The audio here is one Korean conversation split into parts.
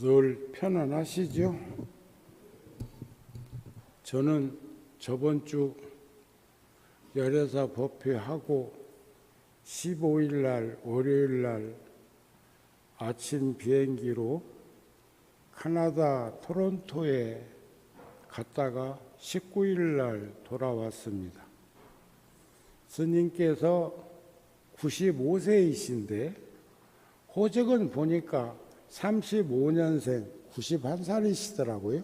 늘 편안하시죠? 저는 저번 주 열애사 법회하고 15일 날 월요일 날 아침 비행기로 캐나다 토론토에 갔다가 19일 날 돌아왔습니다. 스님께서 95세이신데 호적은 보니까 35년생 91살이시더라고요.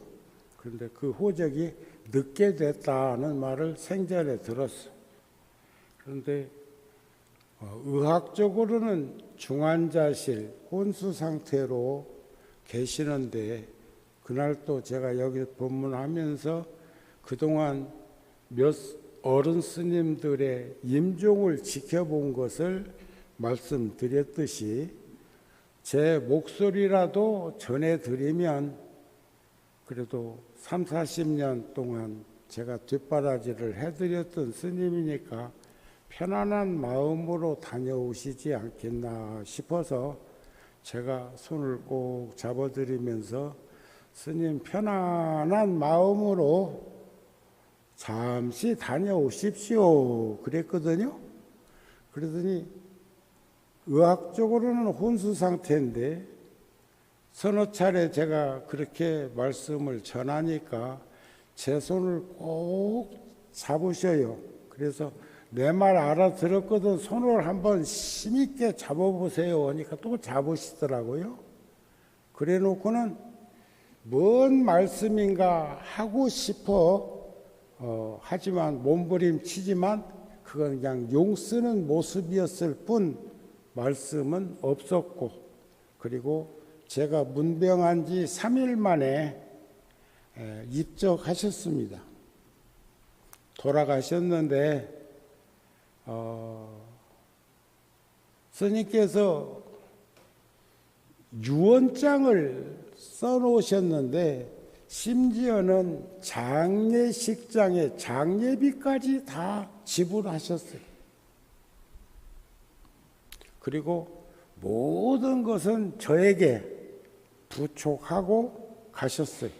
그런데 그 호적이 늦게 됐다는 말을 생전에 들었어요. 그런데 의학적으로는 중환자실 혼수 상태로 계시는데 그날 또 제가 여기 법문하면서 그동안 몇 어른 스님들의 임종을 지켜본 것을 말씀드렸듯이 제 목소리라도 전해드리면 그래도 30-40년 동안 제가 뒷바라지를 해드렸던 스님이니까 편안한 마음으로 다녀오시지 않겠나 싶어서 제가 손을 꼭 잡아드리면서 스님 편안한 마음으로 잠시 다녀오십시오 그랬거든요. 그러더니 의학적으로는 혼수 상태인데 서너 차례 제가 그렇게 말씀을 전하니까 제 손을 꼭 잡으셔요. 그래서 내 말 알아들었거든 손을 한번 힘있게 잡아보세요 하니까 또 잡으시더라고요. 그래 놓고는 뭔 말씀인가 하고 싶어 하지만 몸부림치지만 그건 그냥 용 쓰는 모습이었을 뿐 말씀은 없었고, 그리고 제가 문병한 지 3일 만에 입적하셨습니다. 돌아가셨는데 스님께서 유언장을 써놓으셨는데 심지어는 장례식장에 장례비까지 다 지불하셨어요. 그리고 모든 것은 저에게 부촉하고 가셨어요.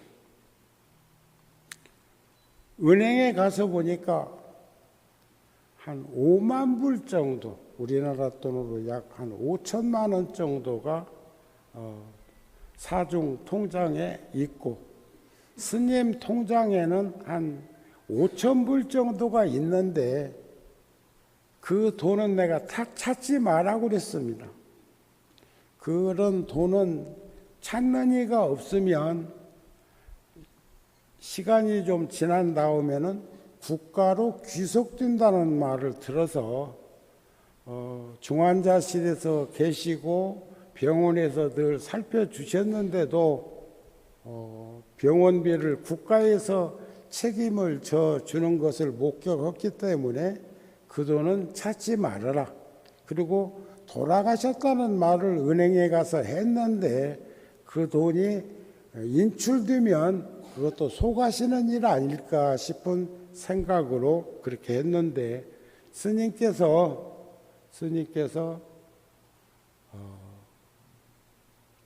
은행에 가서 보니까 한 5만 불 정도, 우리나라 돈으로 약 한 5천만 원 정도가 사중 통장에 있고 스님 통장에는 한 5천 불 정도가 있는데 그 돈은 내가 찾지 말라고 그랬습니다. 그런 돈은 찾는 이가 없으면 시간이 좀 지난 다음에는 국가로 귀속된다는 말을 들어서 중환자실에서 계시고 병원에서 늘 살펴주셨는데도 병원비를 국가에서 책임을 져주는 것을 목격했기 때문에 그 돈은 찾지 말아라. 그리고 돌아가셨다는 말을 은행에 가서 했는데 그 돈이 인출되면 그것도 속아시는 일 아닐까 싶은 생각으로 그렇게 했는데 스님께서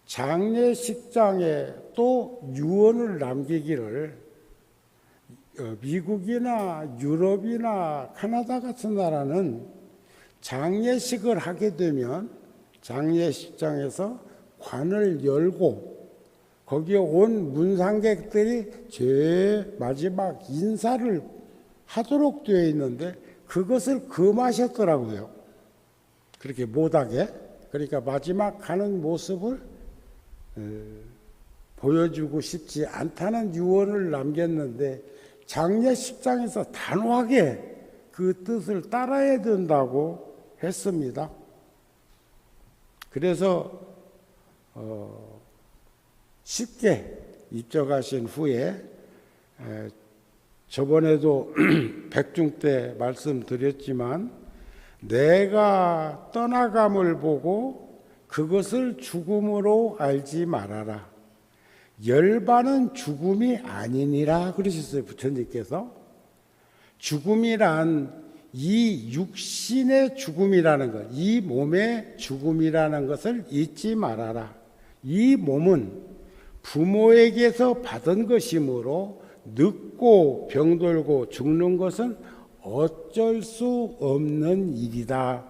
장례식장에 또 유언을 남기기를 미국이나 유럽이나 캐나다 같은 나라는 장례식을 하게 되면 장례식장에서 관을 열고 거기에 온 문상객들이 제일 마지막 인사를 하도록 되어 있는데 그것을 금하셨더라고요. 그렇게 못하게. 그러니까 마지막 가는 모습을 보여주고 싶지 않다는 유언을 남겼는데 장례식장에서 단호하게 그 뜻을 따라야 된다고 했습니다. 그래서 쉽게 입적하신 후에 저번에도 백중 때 말씀드렸지만 내가 떠나감을 보고 그것을 죽음으로 알지 말아라. 열반은 죽음이 아니니라 그러셨어요. 부처님께서. 죽음이란 이 육신의 죽음이라는 것, 이 몸의 죽음이라는 것을 잊지 말아라. 이 몸은 부모에게서 받은 것이므로 늙고 병들고 죽는 것은 어쩔 수 없는 일이다.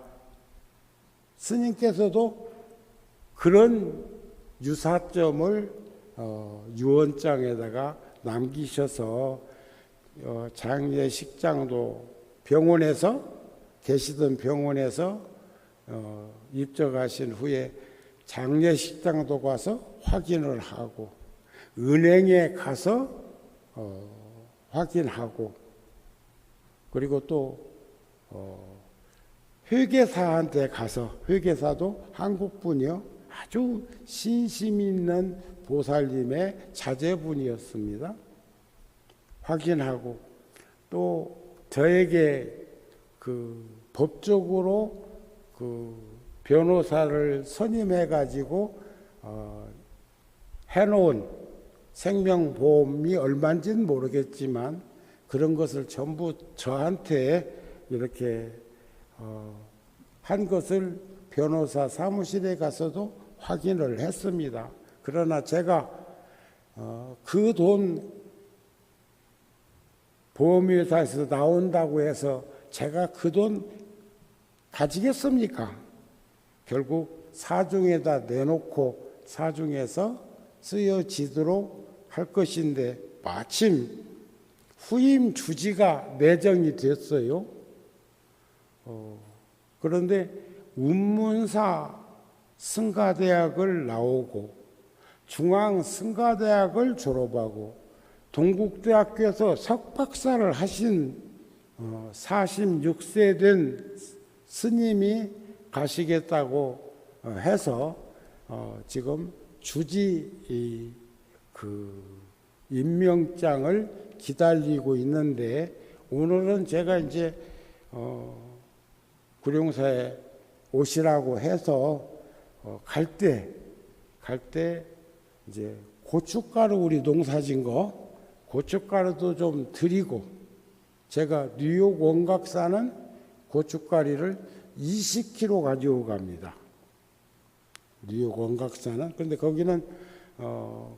스님께서도 그런 유사점을 유언장에다가 남기셔서 장례식장도 병원에서 계시던 병원에서 입적하신 후에 장례식장도 가서 확인을 하고 은행에 가서 확인하고 그리고 또 회계사한테 가서 회계사도 한국분이요 아주 신심 있는 보살님의 자제분이었습니다. 확인하고 또 저에게 그 법적으로 그 변호사를 선임해 가지고 해놓은 생명보험이 얼마인지는 모르겠지만 그런 것을 전부 저한테 이렇게 한 것을 변호사 사무실에 가서도 확인을 했습니다. 그러나 제가 그 돈 보험회사에서 나온다고 해서 제가 그 돈 가지겠습니까? 결국 사중에다 내놓고 사중에서 쓰여지도록 할 것인데 마침 후임 주지가 내정이 됐어요. 그런데 운문사 승가대학을 나오고 중앙승가대학을 졸업하고 동국대학교에서 석박사를 하신 46세 된 스님이 가시겠다고 해서 지금 주지 그 임명장을 기다리고 있는데 오늘은 제가 이제 구룡사에 오시라고 해서 갈 때 이제 고춧가루 우리 농사진 거 고춧가루도 좀 드리고 제가 뉴욕 원각 사는 고춧가루를 20kg 가지고 갑니다. 뉴욕 원각 사는 그런데 거기는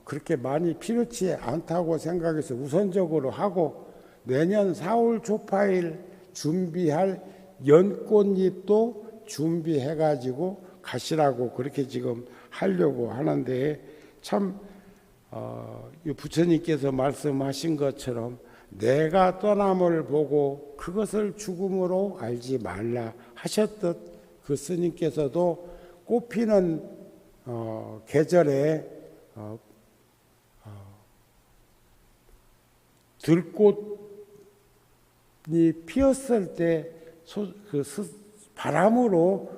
그렇게 많이 필요치 않다고 생각해서 우선적으로 하고 내년 4월 초파일 준비할 연꽃잎도 준비해 가지고 가시라고 그렇게 지금 하려고 하는데 참 부처님께서 말씀하신 것처럼 내가 떠남을 보고 그것을 죽음으로 알지 말라 하셨듯 그 스님께서도 꽃피는 계절에 들꽃이 피었을 때 바람으로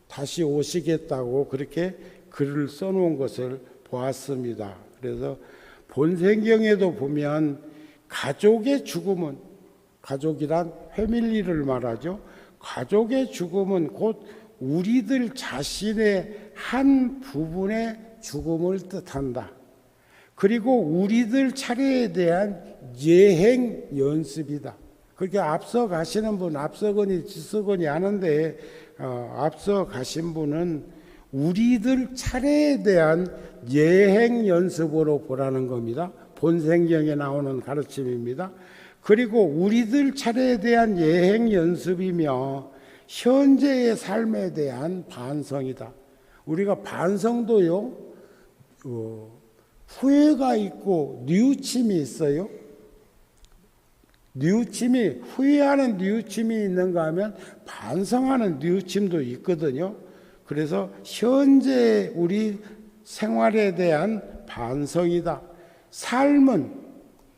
다시 오시겠다고 그렇게 글을 써놓은 것을 보았습니다. 그래서 본생경에도 보면 가족의 죽음은 가족이란 패밀리를 말하죠. 가족의 죽음은 곧 우리들 자신의 한 부분의 죽음을 뜻한다. 그리고 우리들 차례에 대한 예행 연습이다. 그렇게 앞서 가시는 분, 앞서거니 뒤서거니 하는데 앞서 가신 분은 우리들 차례에 대한 예행 연습으로 보라는 겁니다. 본생경에 나오는 가르침입니다. 그리고 우리들 차례에 대한 예행 연습이며 현재의 삶에 대한 반성이다. 우리가 반성도요, 후회가 있고 뉘우침이 있어요. 뉘우침이 후회하는 뉘우침이 있는가 하면 반성하는 뉘우침도 있거든요. 그래서 현재 우리 생활에 대한 반성이다. 삶은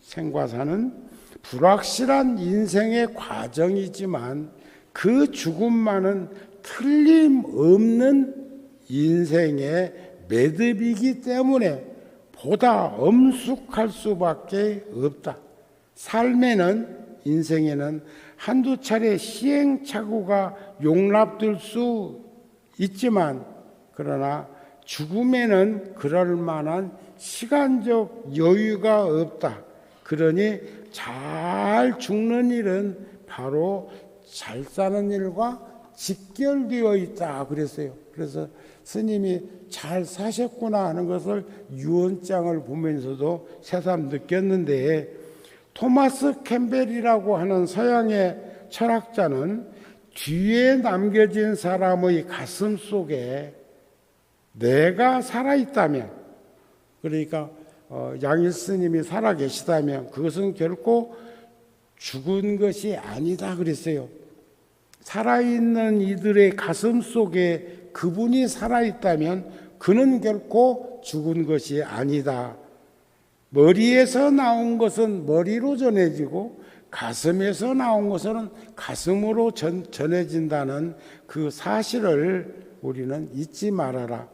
생과사는 불확실한 인생의 과정이지만 그 죽음만은 틀림없는 인생의 매듭이기 때문에 보다 엄숙할 수밖에 없다. 삶에는 인생에는 한두 차례 시행착오가 용납될 수 있지만 그러나 죽음에는 그럴 만한 시간적 여유가 없다. 그러니 잘 죽는 일은 바로 잘 사는 일과 직결되어 있다 그랬어요. 그래서 스님이 잘 사셨구나 하는 것을 유언장을 보면서도 새삼 느꼈는데, 토마스 캠벨이라고 하는 서양의 철학자는 뒤에 남겨진 사람의 가슴 속에 내가 살아있다면, 그러니까 양일 스님이 살아계시다면 그것은 결코 죽은 것이 아니다 그랬어요. 살아있는 이들의 가슴 속에 그분이 살아있다면 그는 결코 죽은 것이 아니다. 머리에서 나온 것은 머리로 전해지고 가슴에서 나온 것은 가슴으로 전해진다는 그 사실을 우리는 잊지 말아라.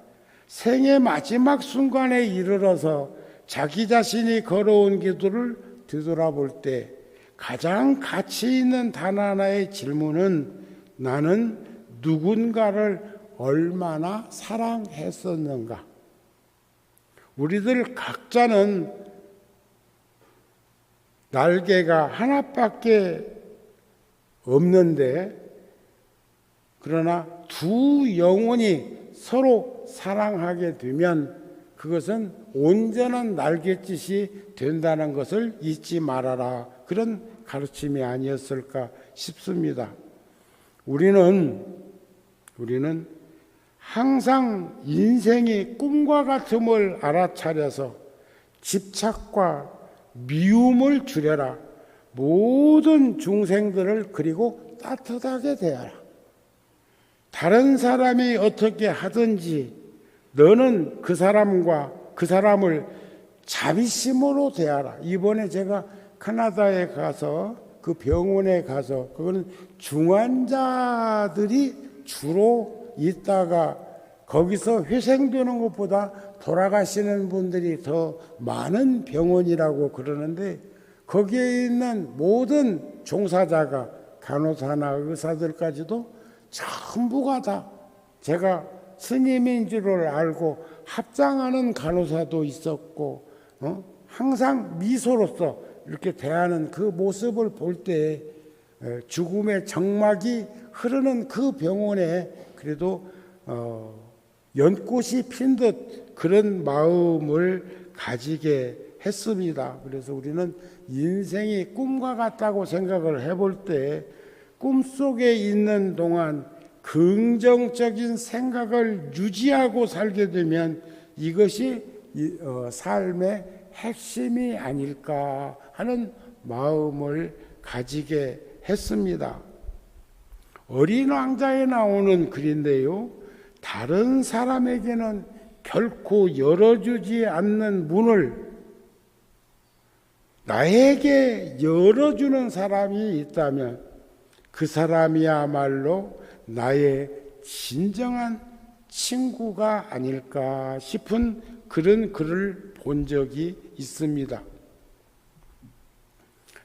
생의 마지막 순간에 이르러서 자기 자신이 걸어온 길을 뒤돌아볼 때 가장 가치 있는 단 하나의 질문은 나는 누군가를 얼마나 사랑했었는가? 우리들 각자는 날개가 하나밖에 없는데, 그러나 두 영혼이 서로 사랑하게 되면 그것은 온전한 날갯짓이 된다는 것을 잊지 말아라. 그런 가르침이 아니었을까 싶습니다. 우리는 항상 인생이 꿈과 같음을 알아차려서 집착과 미움을 줄여라. 모든 중생들을 그리고 따뜻하게 대하라. 다른 사람이 어떻게 하든지 너는 그 사람을 자비심으로 대하라. 이번에 제가 캐나다에 가서 그 병원에 가서, 그거는 중환자들이 주로 있다가 거기서 회생되는 것보다 돌아가시는 분들이 더 많은 병원이라고 그러는데, 거기에 있는 모든 종사자가 간호사나 의사들까지도 전부가 다 제가 스님인 줄을 알고 합장하는 간호사도 있었고, 항상 미소로서 이렇게 대하는 그 모습을 볼 때 죽음의 정막이 흐르는 그 병원에 그래도 연꽃이 핀 듯 그런 마음을 가지게 했습니다. 그래서 우리는 인생이 꿈과 같다고 생각을 해볼 때 꿈속에 있는 동안 긍정적인 생각을 유지하고 살게 되면 이것이 삶의 핵심이 아닐까 하는 마음을 가지게 했습니다. 어린 왕자에 나오는 글인데요, 다른 사람에게는 결코 열어주지 않는 문을 나에게 열어주는 사람이 있다면 그 사람이야말로 나의 진정한 친구가 아닐까 싶은 그런 글을 본 적이 있습니다.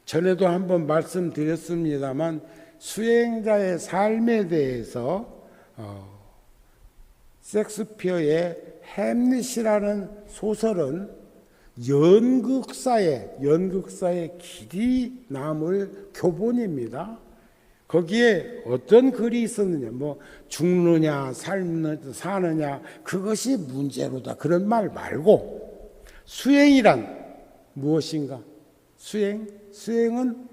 전에도 한번 말씀드렸습니다만 수행자의 삶에 대해서 셰익스피어의 햄릿이라는 소설은 연극사의 길이 남을 교본입니다. 거기에 어떤 글이 있었느냐, 죽느냐 사느냐 그것이 문제로다, 그런 말 말고 수행이란 무엇인가? 수행은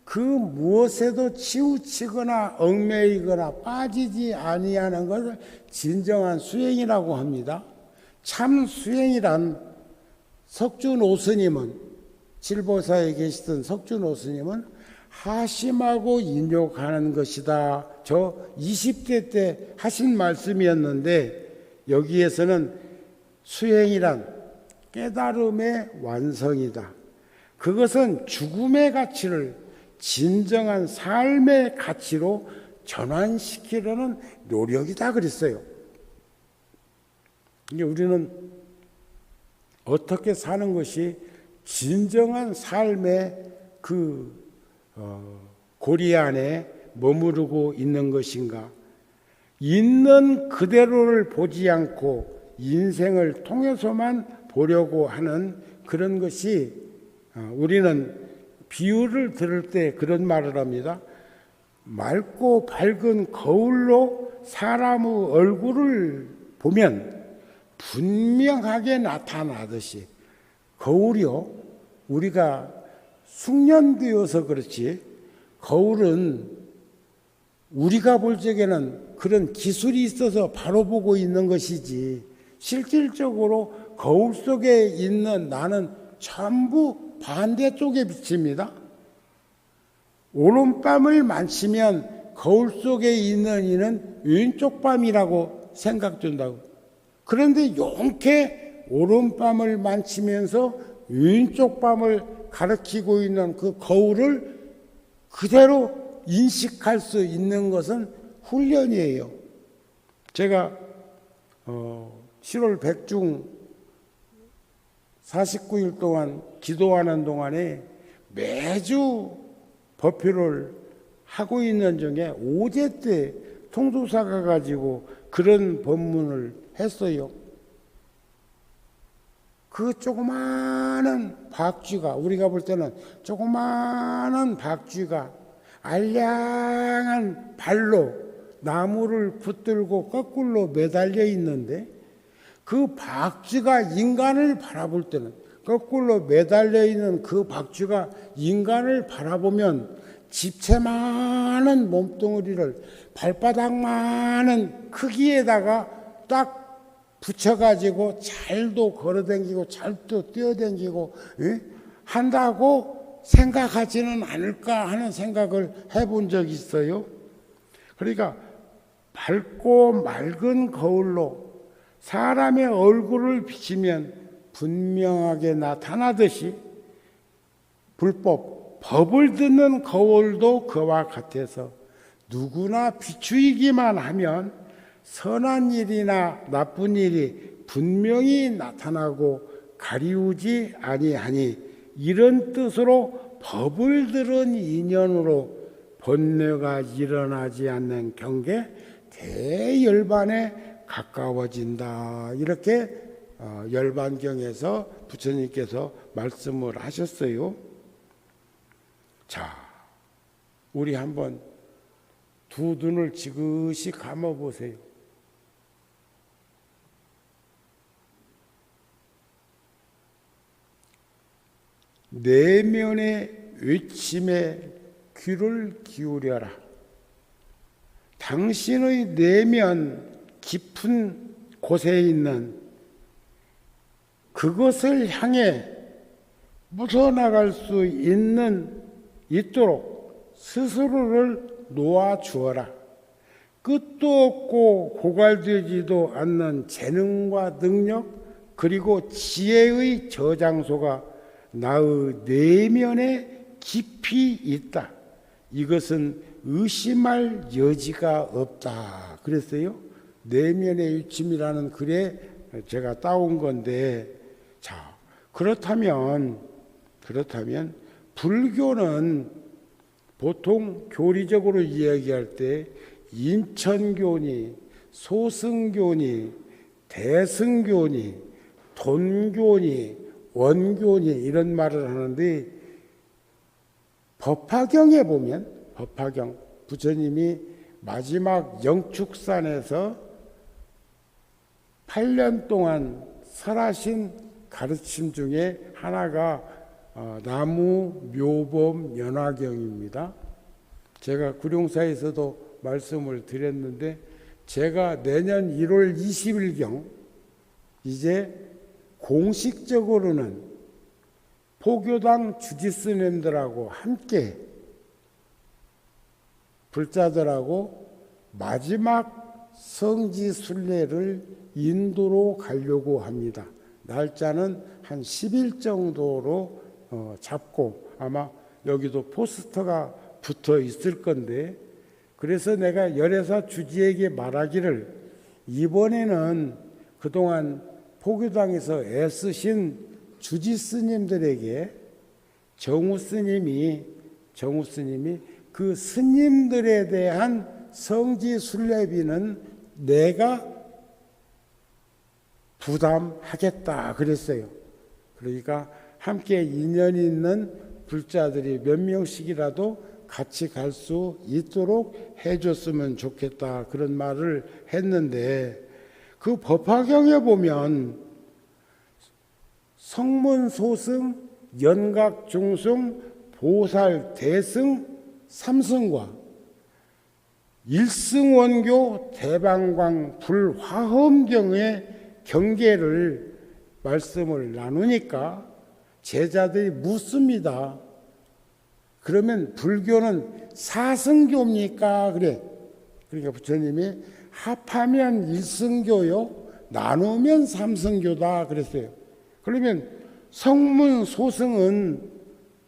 그 무엇에도 치우치거나 얽매이거나 빠지지 아니하는 것을 진정한 수행이라고 합니다. 참 수행이란 석준오 스님은, 칠보사에 계시던 석준오 스님은 하심하고 인욕하는 것이다. 저 20대 때 하신 말씀이었는데, 여기에서는 수행이란 깨달음의 완성이다. 그것은 죽음의 가치를 진정한 삶의 가치로 전환시키려는 노력이다 그랬어요. 우리는 어떻게 사는 것이 진정한 삶의 그 고리 안에 머무르고 있는 것인가? 있는 그대로를 보지 않고 인생을 통해서만 보려고 하는 그런 것이, 우리는 비유를 들을 때 그런 말을 합니다. 맑고 밝은 거울로 사람의 얼굴을 보면 분명하게 나타나듯이 거울이요, 우리가 숙련되어서 그렇지 거울은 우리가 볼 적에는 그런 기술이 있어서 바로 보고 있는 것이지 실질적으로 거울 속에 있는 나는 전부 반대쪽에 비칩니다. 오른밤을 만지면 거울 속에 있는 이는 왼쪽 밤이라고 생각된다고. 그런데 용케 오른밤을 만지면서 왼쪽 밤을 가리키고 있는 그 거울을 그대로 인식할 수 있는 것은 훈련이에요. 제가 7월 백중 49일 동안 기도하는 동안에 매주 법회를 하고 있는 중에 5제 때 통도사가 가지고 그런 법문을 했어요. 그 조그마한 박쥐가, 우리가 볼 때는 조그마한 박쥐가 알량한 발로 나무를 붙들고 거꾸로 매달려 있는데, 그 박쥐가 인간을 바라볼 때는, 거꾸로 매달려 있는 그 박쥐가 인간을 바라보면 집채만한 몸뚱어리를 발바닥만한 크기에다가 딱 붙여가지고 잘도 걸어다니고 잘도 뛰어다니고 한다고 생각하지는 않을까 하는 생각을 해본 적이 있어요. 그러니까 밝고 맑은 거울로 사람의 얼굴을 비치면 분명하게 나타나듯이 법을 듣는 거울도 그와 같아서 누구나 비추이기만 하면 선한 일이나 나쁜 일이 분명히 나타나고 가리우지 아니하니, 이런 뜻으로 법을 들은 인연으로 번뇌가 일어나지 않는 경계 대열반에 가까워진다. 이렇게 열반경에서 부처님께서 말씀을 하셨어요. 자, 우리 한번 두 눈을 지그시 감아 보세요. 내면의 외침에 귀를 기울여라. 당신의 내면 깊은 곳에 있는 그것을 향해 묻어나갈 수 있도록 스스로를 놓아주어라. 끝도 없고 고갈되지도 않는 재능과 능력, 그리고 지혜의 저장소가 나의 내면에 깊이 있다. 이것은 의심할 여지가 없다. 그랬어요. 내면의 위침이라는 글에 제가 따온 건데, 자, 그렇다면 불교는 보통 교리적으로 이야기할 때 인천교니 소승교니 대승교니 돈교니 원교니 이런 말을 하는데, 법화경에 보면, 법화경 부처님이 마지막 영축산에서 8년 동안 설하신 가르침 중에 하나가 나무 묘범 연화경입니다. 제가 구룡사에서도 말씀을 드렸는데, 제가 내년 1월 20일경 이제 공식적으로는 포교당 주지스님들하고 함께 불자들하고 마지막 성지 순례를 인도로 가려고 합니다. 날짜는 한 10일 정도로 잡고, 아마 여기도 포스터가 붙어 있을 건데, 그래서 내가 열애사 주지에게 말하기를, 이번에는 그동안 포교당에서 애쓰신 주지 스님들에게 정우 스님이 그 스님들에 대한 성지 순례비는 내가 부담하겠다 그랬어요. 그러니까 함께 인연이 있는 불자들이 몇 명씩이라도 같이 갈 수 있도록 해줬으면 좋겠다, 그런 말을 했는데, 그 법화경에 보면 성문, 소승, 연각, 중승, 보살, 대승, 삼승과 일승원교, 대방광, 불화엄경의 경계를 말씀을 나누니까 제자들이 묻습니다. 그러면 불교는 사승교입니까? 그래. 그러니까 부처님이 합하면 일승교요, 나누면 삼승교다 그랬어요. 그러면 성문, 소승은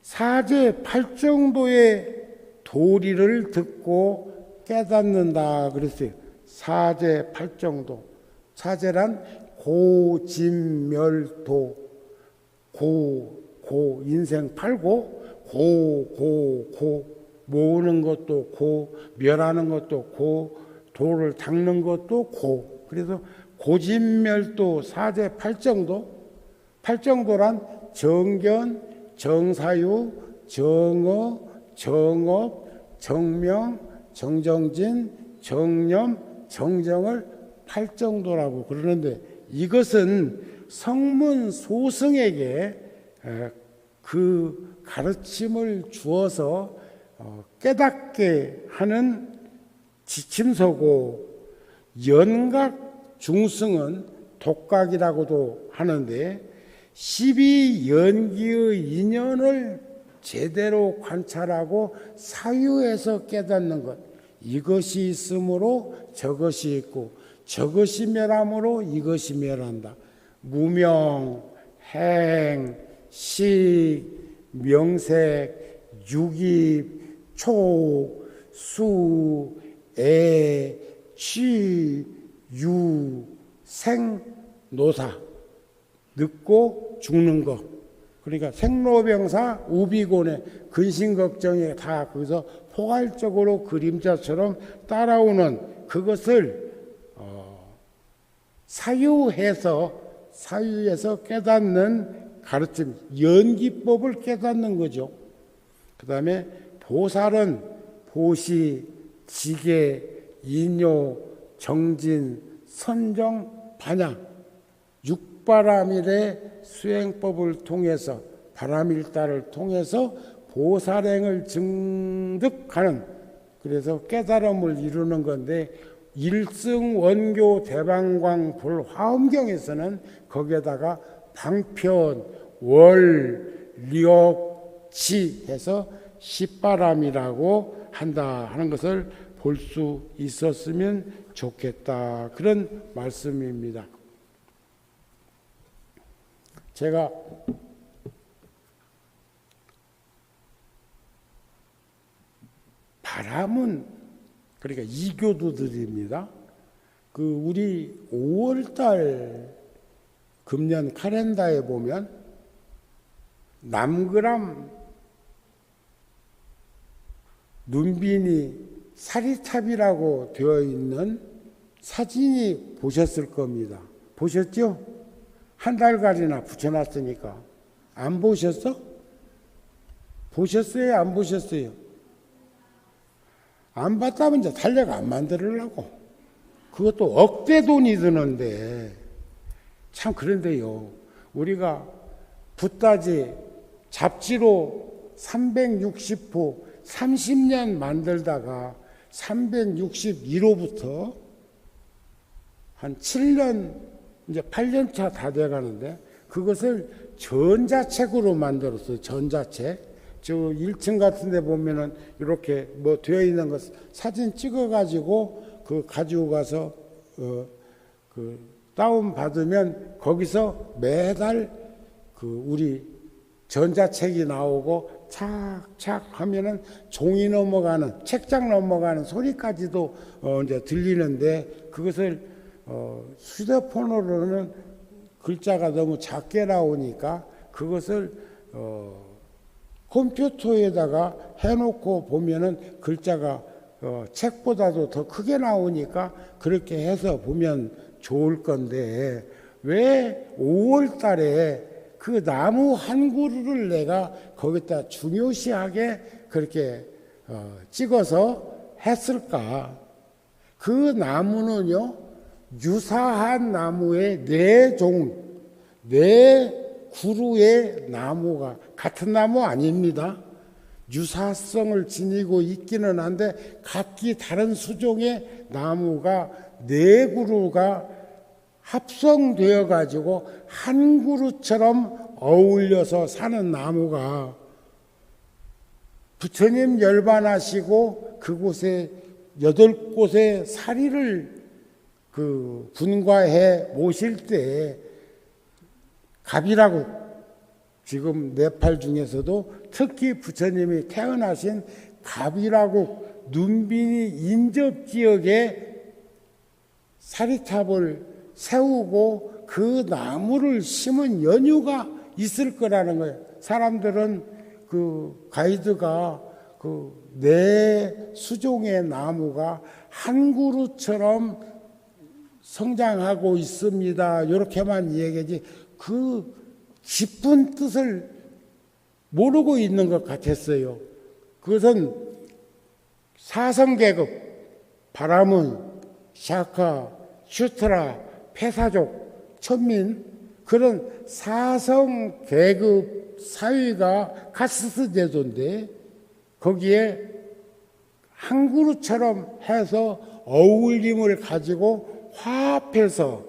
사제 8정도의 도리를 듣고 깨닫는다 그랬어요. 사제 8정도. 사제란 고진멸도, 고 인생 팔고, 고 모으는 것도 고, 멸하는 것도 고, 도를 닦는 것도 고. 그래서 고진멸도 사제 8정도. 8정도란 정견, 정사유, 정어, 정업, 정명, 정정진, 정념, 정정을 8정도라고 그러는데, 이것은 성문 소승에게 그 가르침을 주어서 깨닫게 하는 지침서고, 연각 중승은 독각이라고도 하는데 12연기의 인연을 제대로 관찰하고 사유에서 깨닫는 것, 이것이 있으므로 저것이 있고 저것이 멸함으로 이것이 멸한다. 무명, 행, 식, 명색, 유깁, 촉, 수, 애, 취, 유, 생, 노사. 늙고 죽는 것. 그러니까 생로병사, 우비곤해, 근심걱정에 다 거기서 포괄적으로 그림자처럼 따라오는 그것을 사유에서 깨닫는 가르침, 연기법을 깨닫는 거죠. 그 다음에 보살은 보시, 지계, 인요, 정진, 선정, 반야, 육바라밀의 수행법을 통해서, 바라밀다를 통해서 보살행을 증득하는, 그래서 깨달음을 이루는 건데, 일승원교 대방광 불화엄경에서는 거기에다가 방편, 월, 력, 치 해서 십바람이라고 한다 하는 것을 볼 수 있었으면 좋겠다, 그런 말씀입니다. 제가 바람은, 그러니까 이교도들입니다. 그 우리 5월달 금년 카렌다에 보면 남그람 눈빈이 사리탑이라고 되어 있는 사진이 보셨을 겁니다. 보셨죠? 한 달간이나 붙여놨으니까. 안 보셨어? 보셨어요? 안 보셨어요? 안 봤다면 이제 달력 안 만들으려고. 그것도 억대 돈이 드는데. 참 그런데요, 우리가 붓다지 잡지로 360호 30년 만들다가 361호부터 한 7년, 이제 8년 차 다 돼가는데, 그것을 전자책으로 만들었어요. 전자책. 저 1층 같은 데 보면은 이렇게 뭐 되어 있는 것 사진 찍어 가지고 그 가지고 가서 그 다운 받으면 거기서 매달 그 우리 전자책이 나오고 착착 하면은 종이 넘어가는, 책장 넘어가는 소리까지도 이제 들리는데, 그것을 휴대폰으로는 글자가 너무 작게 나오니까 그것을 컴퓨터에다가 해놓고 보면은 글자가 책보다도 더 크게 나오니까 그렇게 해서 보면 좋을 건데, 왜 5월 달에 그 나무 한 그루를 내가 거기다 중요시하게 그렇게 찍어서 했을까? 그 나무는요, 유사한 나무의 네 그루의 나무가 같은 나무 아닙니다. 유사성을 지니고 있기는 한데 각기 다른 수종의 나무가 네 그루가 합성되어 가지고 한 그루처럼 어울려서 사는 나무가 부처님 열반하시고 그곳에 8곳의 사리를 분과해 모실 때 갑이라고 지금 네팔 중에서도 특히 부처님이 태어나신 갑이라고 눈빈이 인접 지역에 사리탑을 세우고 그 나무를 심은 연유가 있을 거라는 거예요. 사람들은 그 가이드가 그 네 수종의 나무가 한 그루처럼 성장하고 있습니다. 이렇게만 얘기하지 그 깊은 뜻을 모르고 있는 것 같았어요. 그것은 사성계급, 바라문, 샤카, 슈트라, 폐사족, 천민 그런 사성계급 사위가 카스트 제도인데 거기에 한 그루처럼 해서 어울림을 가지고 화합해서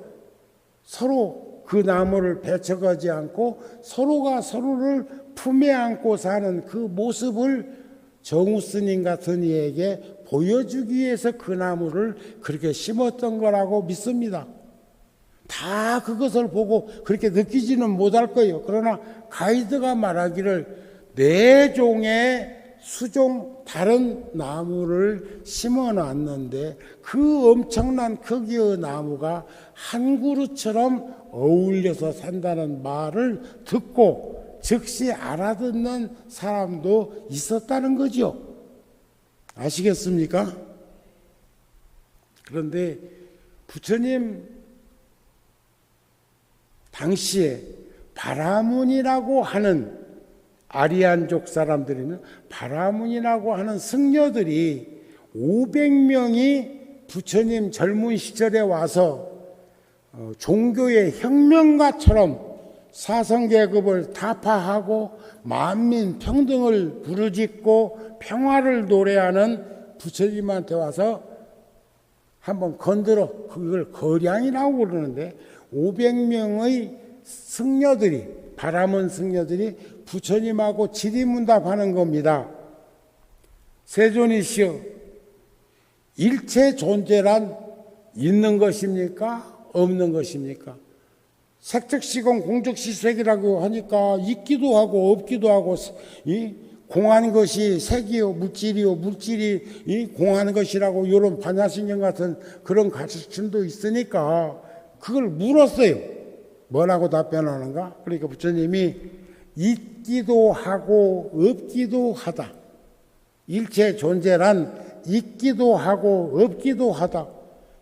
서로 그 나무를 배척하지 않고 서로가 서로를 품에 안고 사는 그 모습을 정우 스님 같은 이에게 보여주기 위해서 그 나무를 그렇게 심었던 거라고 믿습니다. 다 그것을 보고 그렇게 느끼지는 못할 거예요. 그러나 가이드가 말하기를 네 종의 수종 다른 나무를 심어 놨는데 그 엄청난 크기의 나무가 한 그루처럼 어울려서 산다는 말을 듣고 즉시 알아듣는 사람도 있었다는 거죠. 아시겠습니까? 그런데 부처님 당시에 바라문이라고 하는 아리안족 사람들이면 바라문이라고 하는 승려들이 500명이 부처님 젊은 시절에 와서 종교의 혁명가처럼 사성계급을 타파하고 만민 평등을 부르짖고 평화를 노래하는 부처님한테 와서 한번 건드려 그걸 거량이라고 그러는데 500명의 승려들이 바라문 승려들이 부처님하고 질의문답하는 겁니다. 세존이시여, 일체 존재란 있는 것입니까? 없는 것입니까? 색적시공 공적시색이라고 하니까 있기도 하고 없기도 하고 공한 것이 색이요 물질이요 물질이 공한 것이라고 이런 반야신경 같은 그런 가르침도 있으니까 그걸 물었어요. 뭐라고 답변하는가? 그러니까 부처님이 있기도 하고 없기도 하다. 일체 존재란 있기도 하고 없기도 하다.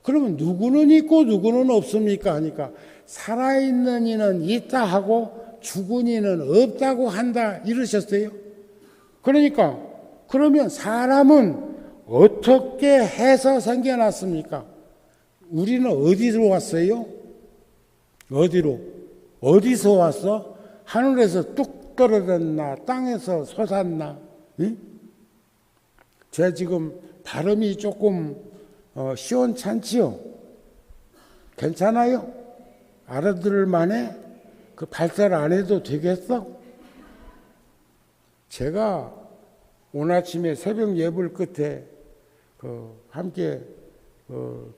그러면 누구는 있고 누구는 없습니까? 하니까 살아있는 이는 있다 하고 죽은 이는 없다고 한다 이러셨어요. 그러니까 그러면 사람은 어떻게 해서 생겨났습니까? 우리는 어디로 왔어요? 어디로? 어디서 왔어? 하늘에서 뚝 떨어졌나? 땅에서 솟았나? 응? 제가 지금 발음이 조금 시원찮지요? 괜찮아요? 알아들을 만해? 그 발달 안 해도 되겠어? 제가 오늘 아침에 새벽 예불 끝에 함께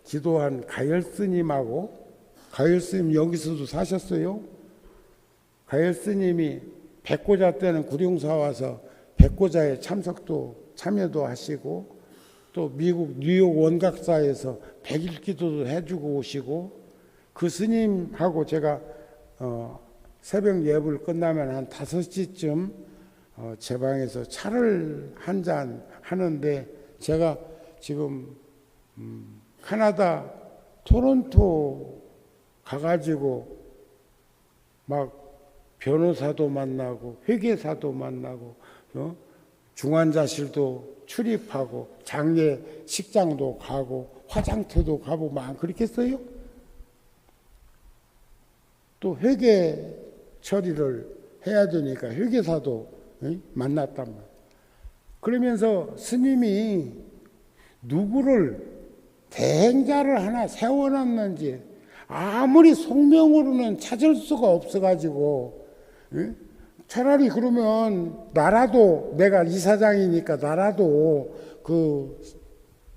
기도한 가열 스님하고 가열 스님 여기서도 사셨어요. 가열 스님이 백고자 때는 구룡사 와서 백고자에 참여도 하시고 또 미국 뉴욕 원각사에서 백일 기도도 해주고 오시고 그 스님하고 제가 새벽 예불 끝나면 한 5시쯤 제 방에서 차를 한 잔 하는데 제가 지금 캐나다 토론토 가가지고 막 변호사도 만나고 회계사도 만나고 중환자실도 출입하고 장례 식장도 가고 화장터도 가고 막 그렇겠어요? 또 회계 처리를 해야 되니까 회계사도 만났단 말이에요. 그러면서 스님이 누구를 대행자를 하나 세워놨는지 아무리 속명으로는 찾을 수가 없어가지고, 차라리 그러면 나라도, 내가 이사장이니까 나라도 그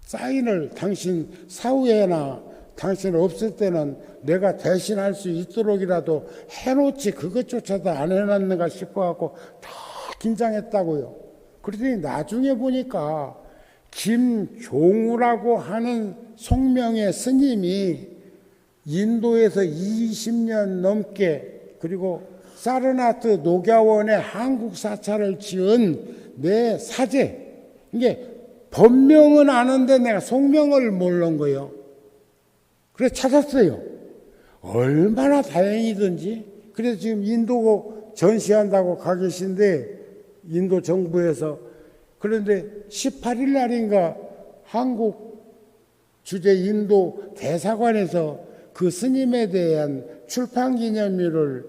사인을 당신 사후에나 당신 없을 때는 내가 대신할 수 있도록이라도 해놓지, 그것조차도 안 해놨는가 싶어갖고 다 긴장했다고요. 그러더니 나중에 보니까 김종우라고 하는 송명의 스님이 인도에서 20년 넘게, 그리고 사르나트 녹야원에 한국 사찰을 지은 내 사제, 이게 본명은 아는데 내가 속명을 모르는 거예요. 그래서 찾았어요. 얼마나 다행이든지. 그래서 지금 인도 전시한다고 가 계신데, 인도 정부에서. 그런데 18일 날인가 한국 주재 인도 대사관에서 그 스님에 대한 출판 기념일을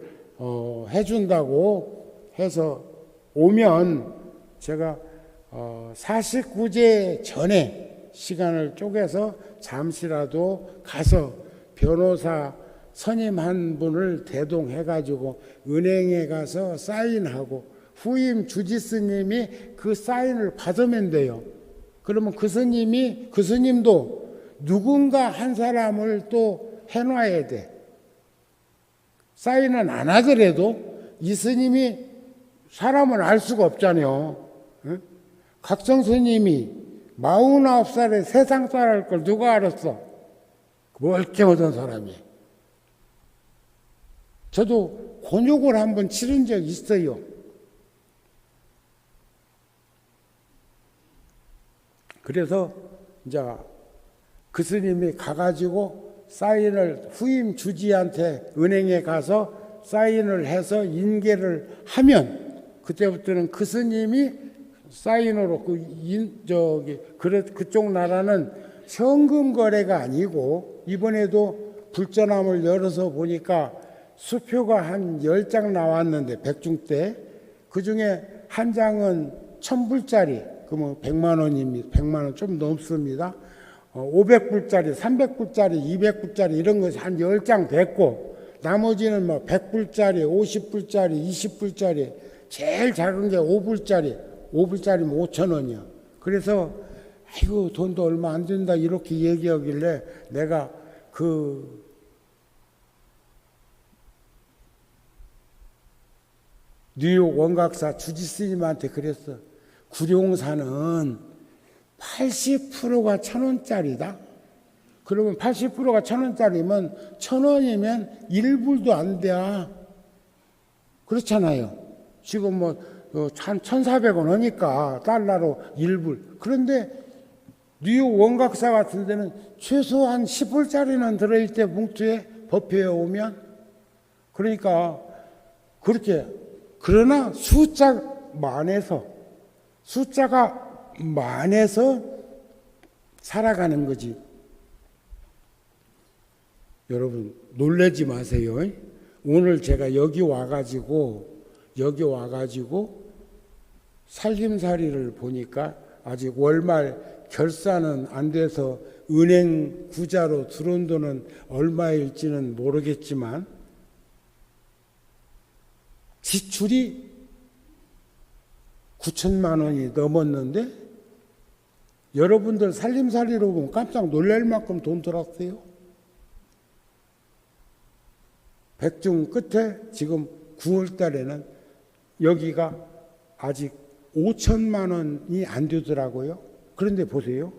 해준다고 해서 오면 제가 49제 전에 시간을 쪼개서 잠시라도 가서 변호사 선임 한 분을 대동해가지고 은행에 가서 사인하고 후임 주지스님이 그 사인을 받으면 돼요. 그러면 그 스님도 누군가 한 사람을 또 해놔야 돼. 사인은 안 하더라도 이 스님이 사람을 알 수가 없잖아요. 각성 스님이 49살에 세상 살아갈 걸 누가 알았어? 멀쩡하던 사람이. 저도 곤욕을 한번 치른 적 있어요. 그래서 이제 그 스님이 가가지고 사인을 후임 주지한테 은행에 가서 사인을 해서 인계를 하면 그때부터는 그 스님이 사인으로 그쪽 나라는 현금 거래가 아니고, 이번에도 불전함을 열어서 보니까 수표가 한 10장 나왔는데 백중 때 그중에 한 장은 1000불짜리, 그러면 100만 원입니다. 100만 원 좀 넘습니다. 500불짜리, 300불짜리, 200불짜리 이런 것이 한 10장 됐고, 나머지는 뭐 100불짜리, 50불짜리, 20불짜리, 제일 작은 게 5불짜리면 5,000원이야. 그래서 아이고 돈도 얼마 안 된다 이렇게 얘기하길래 내가 그 뉴욕 원각사 주지스님한테 그랬어. 구룡사는 80%가 1,000원짜리다. 그러면 80%가 1,000원짜리면 1,000원이면 1불도 안 돼. 그렇잖아요. 지금 뭐 한 1,400원 하니까 달러로 1불. 그런데 뉴욕 원각사 같은 데는 최소한 10불짜리는 들어있대, 봉투에, 법회에 오면. 그러니까 그렇게, 그러나 숫자가 많아서 살아가는 거지. 여러분 놀라지 마세요. 오늘 제가 여기 와가지고 살림살이를 보니까 아직 월말 결산은 안 돼서 은행 구자로 들어온 돈은 얼마일지는 모르겠지만 지출이 9천만 원이 넘었는데, 여러분들 살림살이로 보면 깜짝 놀랄 만큼 돈 들었어요. 백중 끝에 지금 9월 달에는 여기가 아직 5천만 원이 안 되더라고요. 그런데 보세요.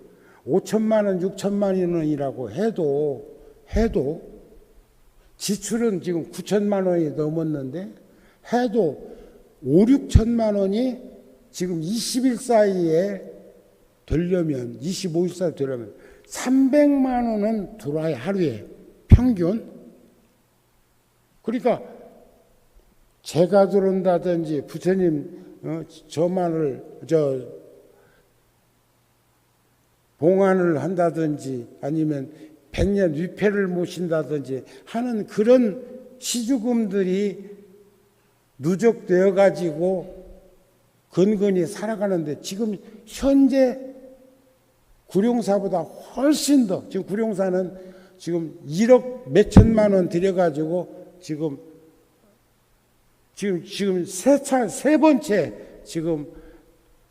5천만 원, 6천만 원이라고 해도 지출은 지금 9천만 원이 넘었는데 해도 5, 6천만 원이 지금 20일 사이에 되려면, 25일 사이에 되려면 300만 원은 들어와야, 하루에 평균. 그러니까 제가 들어온다든지 부처님 봉안을 한다든지 아니면 백년 위패를 모신다든지 하는 그런 시주금들이 누적되어 가지고 근근히 살아가는데 지금 현재 구룡사보다 훨씬 더, 지금 구룡사는 지금 1억 몇천만 원 들여가지고 지금 세 번째 지금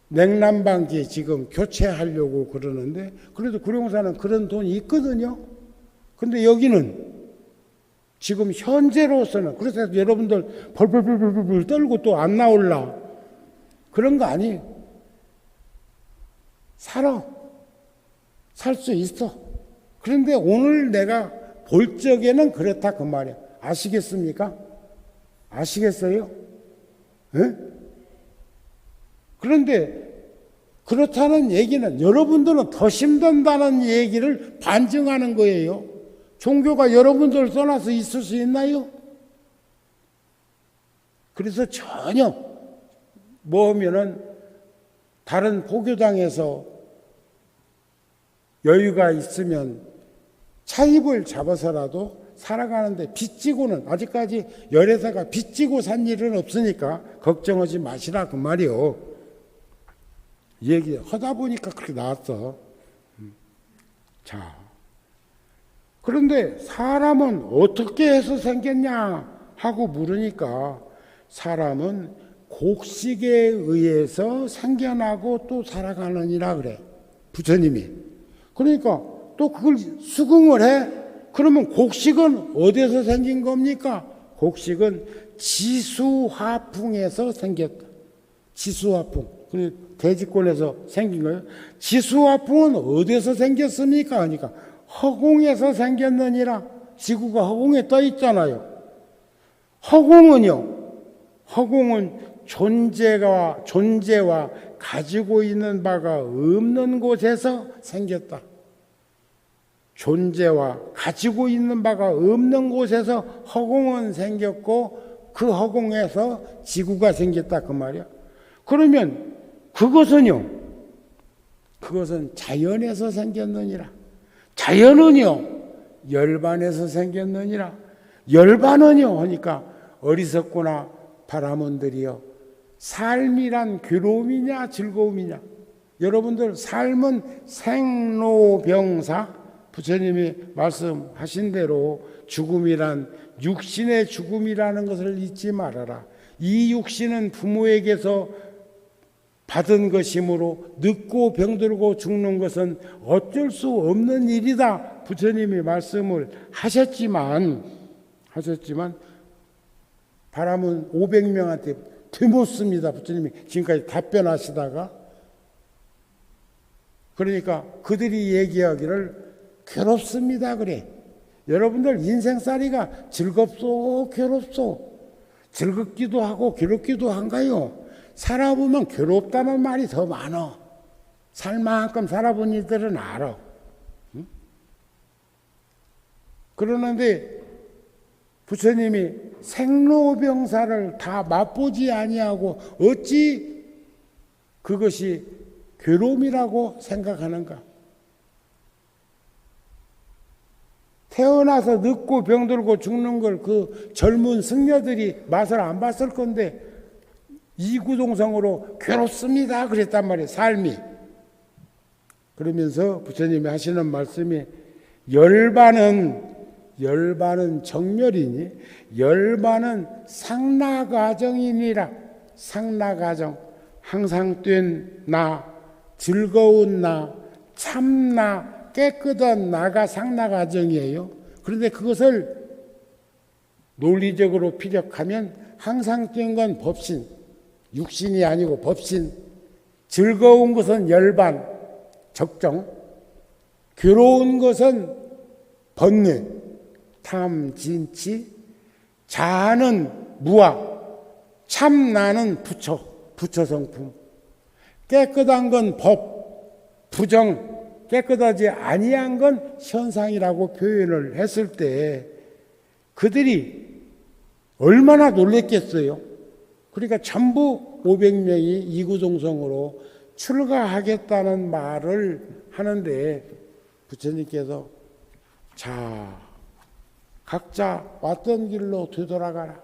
냉난방기 지금 교체하려고 그러는데, 그래도 구룡사는 그런 돈이 있거든요. 근데 여기는 지금 현재로서는, 그래서 여러분들 벌벌벌벌 떨고 또 안 나올라 그런 거 아니에요. 살 수 있어. 그런데 오늘 내가 볼 적에는 그렇다 그 말이야. 아시겠습니까? 아시겠어요? 네? 그런데 그렇다는 얘기는 여러분들은 더 힘든다는 얘기를 반증하는 거예요. 종교가 여러분들 떠나서 있을 수 있나요? 그래서 전혀 뭐 하면은 다른 포교당에서 여유가 있으면 차입을 잡아서라도 살아가는데 빚지고는, 아직까지 열애사가 빚지고 산 일은 없으니까 걱정하지 마시라 그 말이요. 얘기하다 보니까 그렇게 나왔어. 자, 그런데 사람은 어떻게 해서 생겼냐 하고 물으니까 사람은 곡식에 의해서 생겨나고 또 살아가느니라 그래, 부처님이. 그러니까 또 그걸 수긍을 해. 그러면 곡식은 어디서 생긴 겁니까? 곡식은 지수화풍에서 생겼다. 지수화풍. 대지권에서 생긴 거예요. 지수화풍은 어디서 생겼습니까? 그러니까 허공에서 생겼느니라. 지구가 허공에 떠 있잖아요. 허공은 존재와 가지고 있는 바가 없는 곳에서 생겼다. 존재와 가지고 있는 바가 없는 곳에서 허공은 생겼고 그 허공에서 지구가 생겼다 그 말이야. 그러면 그것은 자연에서 생겼느니라. 자연은요 열반에서 생겼느니라. 열반은요 하니까 어리석구나 바라문들이여, 삶이란 괴로움이냐 즐거움이냐. 여러분들 삶은 생로병사, 부처님이 말씀하신 대로 죽음이란 육신의 죽음이라는 것을 잊지 말아라. 이 육신은 부모에게서 받은 것이므로 늙고 병들고 죽는 것은 어쩔 수 없는 일이다. 부처님이 말씀을 하셨지만 바람은 500명한테 되묻습니다. 부처님이 지금까지 답변하시다가. 그러니까 그들이 얘기하기를 괴롭습니다 그래. 여러분들 인생살이가 즐겁소 괴롭소? 즐겁기도 하고 괴롭기도 한가요? 살아보면 괴롭다는 말이 더 많아. 살 만큼 살아본 이들은 알아. 응? 그러는데 부처님이 생로병사를 다 맛보지 아니하고 어찌 그것이 괴로움이라고 생각하는가? 태어나서 늙고 병들고 죽는 걸 그 젊은 승려들이 맛을 안 봤을 건데 이구동성으로 괴롭습니다 그랬단 말이에요. 삶이. 그러면서 부처님이 하시는 말씀이 열반은 정멸이니 열반은 상나가정이니라. 상나가정, 항상 된 나, 즐거운 나, 참나, 깨끗한 나가 상나가정이에요. 그런데 그것을 논리적으로 피력하면 항상 된 건 법신, 육신이 아니고 법신. 즐거운 것은 열반, 적정. 괴로운 것은 번뇌, 탐, 진치. 자아는 무아, 참나는 부처 성품. 깨끗한 건 법, 부정. 깨끗하지 아니한 건 현상이라고 표현을 했을 때 그들이 얼마나 놀랬겠어요. 그러니까 전부 500명이 이구동성으로 출가하겠다는 말을 하는데 부처님께서 자, 각자 왔던 길로 되돌아가라.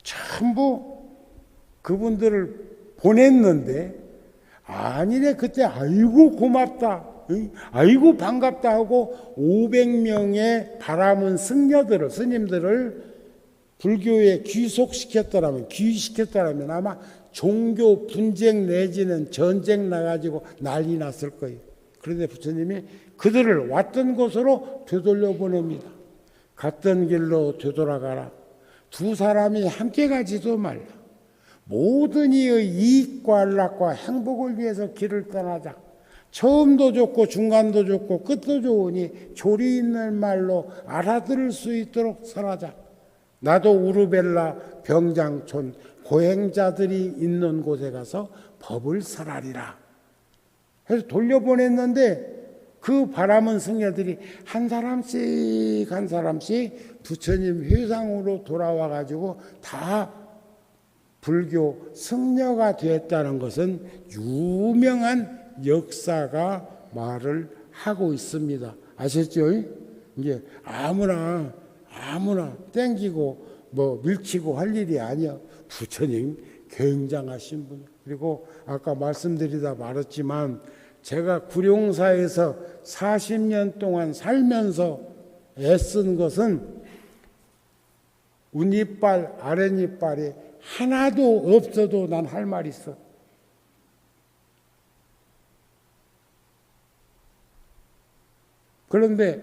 전부 그분들을 보냈는데 아니네 그때 아이고 고맙다, 아이고 반갑다 하고 500명의 바람은 승려들을 스님들을 불교에 귀속시켰더라면 아마 종교 분쟁 내지는 전쟁 나가지고 난리 났을 거예요. 그런데 부처님이 그들을 왔던 곳으로 되돌려 보냅니다. 갔던 길로 되돌아가라. 두 사람이 함께 가지도 말라. 모든 이의 이익과 안락과 행복을 위해서 길을 떠나자. 처음도 좋고 중간도 좋고 끝도 좋으니 조리 있는 말로 알아들을 수 있도록 설하자. 나도 우르벨라 병장촌 고행자들이 있는 곳에 가서 법을 설하리라. 그래서 돌려보냈는데 그 바람은 승려들이 한 사람씩 부처님 회상으로 돌아와 가지고 다 불교 승려가 됐다는 것은 유명한 역사가 말을 하고 있습니다. 아셨죠? 이게 아무나 땡기고 뭐 밀치고 할 일이 아니야. 부처님 굉장하신 분. 그리고 아까 말씀드리다 말았지만 제가 구룡사에서 40년 동안 살면서 애쓴 것은 윗니빨 아랫니빨이 하나도 없어도 난 할 말 있어. 그런데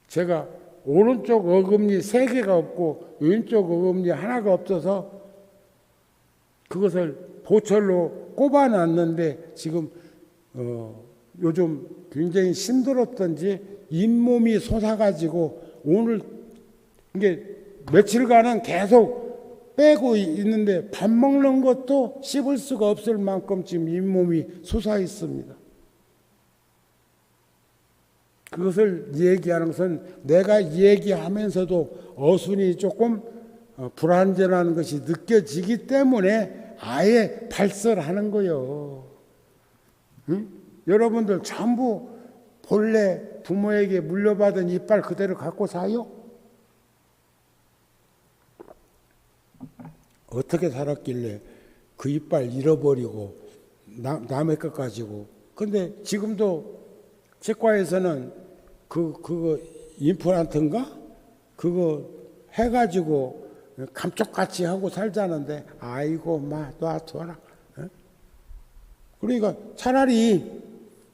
제가 오른쪽 어금니 3개가 없고 왼쪽 어금니 하나가 없어서 그것을 보철로 꼽아놨는데 지금 요즘 굉장히 힘들었던지 잇몸이 솟아가지고 오늘 이게 며칠간은 계속 빼고 있는데 밥 먹는 것도 씹을 수가 없을 만큼 지금 잇몸이 솟아 있습니다. 그것을 얘기하는 것은 내가 얘기하면서도 어순이 조금 불안전한 것이 느껴지기 때문에 아예 발설하는 거예요. 응? 여러분들 전부 본래 부모에게 물려받은 이빨 그대로 갖고 사요? 어떻게 살았길래 그 이빨 잃어버리고 남의 것 가지고. 근데 지금도 치과에서는 그거 임플란트인가? 그거 해가지고 감쪽같이 하고 살자는데 아이고 놔둬라. 그러니까 차라리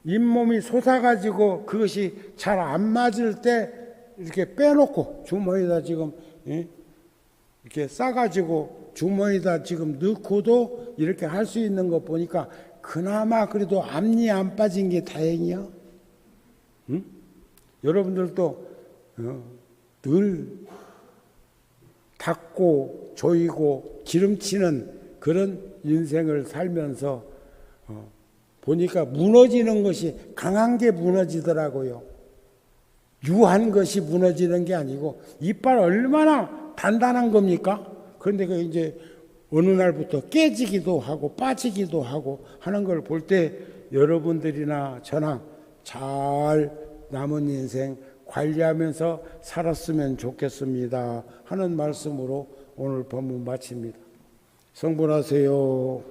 잇몸이 솟아가지고 그것이 잘 안 맞을 때 이렇게 빼놓고 주머니에다 지금 이렇게 싸가지고 주머니에다 지금 넣고도 이렇게 할 수 있는 거 보니까 그나마 그래도 앞니 안 빠진 게 다행이야. 응? 여러분들도 늘 닦고 조이고 기름치는 그런 인생을 살면서 보니까 무너지는 것이 강한 게 무너지더라고요. 유한 것이 무너지는 게 아니고 이빨 얼마나 단단한 겁니까? 그런데 그 이제 어느 날부터 깨지기도 하고 빠지기도 하고 하는 걸 볼 때 여러분들이나 저나 잘 남은 인생 관리하면서 살았으면 좋겠습니다 하는 말씀으로 오늘 법문 마칩니다. 성불하세요.